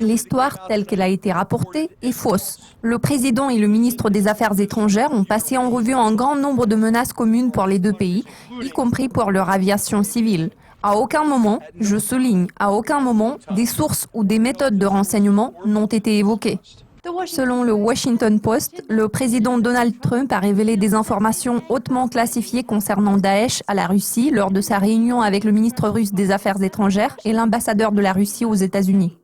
L'histoire, telle qu'elle a été rapportée, est fausse. Le président et le ministre des Affaires étrangères ont passé en revue un grand nombre de menaces communes pour les deux pays, y compris pour leur aviation civile. À aucun moment, je souligne, à aucun moment, des sources ou des méthodes de renseignement n'ont été évoquées. Selon le Washington Post, le président Donald Trump a révélé des informations hautement classifiées concernant Daesh à la Russie lors de sa réunion avec le ministre russe des Affaires étrangères et l'ambassadeur de la Russie aux États-Unis.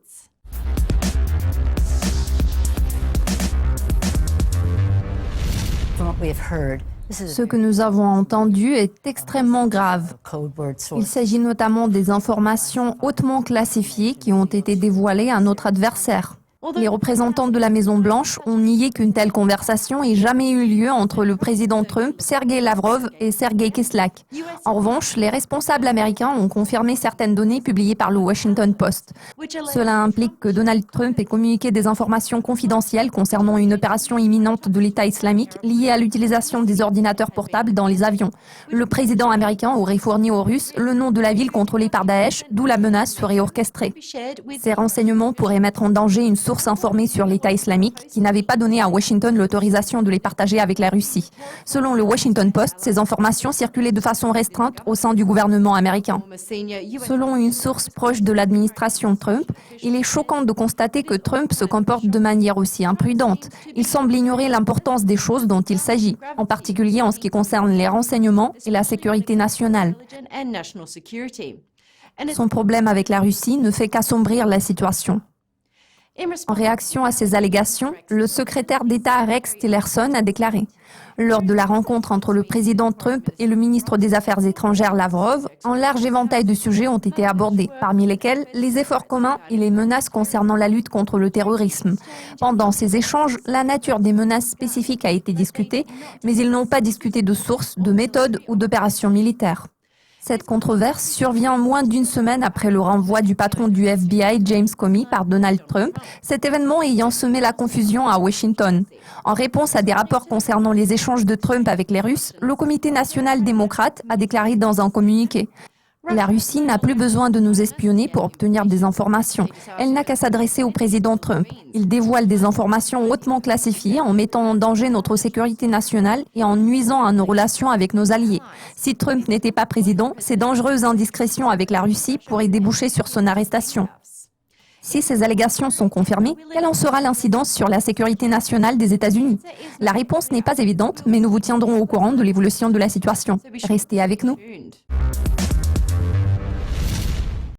Ce que nous avons entendu est extrêmement grave. Il s'agit notamment des informations hautement classifiées qui ont été dévoilées à notre adversaire. Les représentants de la Maison-Blanche ont nié qu'une telle conversation ait jamais eu lieu entre le président Trump, Sergei Lavrov et Sergei Kislyak. En revanche, les responsables américains ont confirmé certaines données publiées par le Washington Post. Cela implique que Donald Trump ait communiqué des informations confidentielles concernant une opération imminente de l'État islamique liée à l'utilisation des ordinateurs portables dans les avions. Le président américain aurait fourni aux Russes le nom de la ville contrôlée par Daesh, d'où la menace serait orchestrée. Ces renseignements pourraient mettre en danger une source informée sur l'État islamique qui n'avait pas donné à Washington l'autorisation de les partager avec la Russie. Selon le Washington Post, ces informations circulaient de façon restreinte au sein du gouvernement américain. Selon une source proche de l'administration Trump, il est choquant de constater que Trump se comporte de manière aussi imprudente. Il semble ignorer l'importance des choses dont il s'agit, en particulier en ce qui concerne les renseignements et la sécurité nationale. Son problème avec la Russie ne fait qu'assombrir la situation. En réaction à ces allégations, le secrétaire d'État Rex Tillerson a déclaré « Lors de la rencontre entre le président Trump et le ministre des Affaires étrangères Lavrov, un large éventail de sujets ont été abordés, parmi lesquels les efforts communs et les menaces concernant la lutte contre le terrorisme. Pendant ces échanges, la nature des menaces spécifiques a été discutée, mais ils n'ont pas discuté de sources, de méthodes ou d'opérations militaires. » Cette controverse survient moins d'une semaine après le renvoi du patron du FBI, James Comey, par Donald Trump, cet événement ayant semé la confusion à Washington. En réponse à des rapports concernant les échanges de Trump avec les Russes, le Comité national démocrate a déclaré dans un communiqué « La Russie n'a plus besoin de nous espionner pour obtenir des informations. Elle n'a qu'à s'adresser au président Trump. Il dévoile des informations hautement classifiées en mettant en danger notre sécurité nationale et en nuisant à nos relations avec nos alliés. Si Trump n'était pas président, ces dangereuses indiscrétions avec la Russie pourraient déboucher sur son arrestation. » Si ces allégations sont confirmées, quelle en sera l'incidence sur la sécurité nationale des États-Unis? La réponse n'est pas évidente, mais nous vous tiendrons au courant de l'évolution de la situation. Restez avec nous.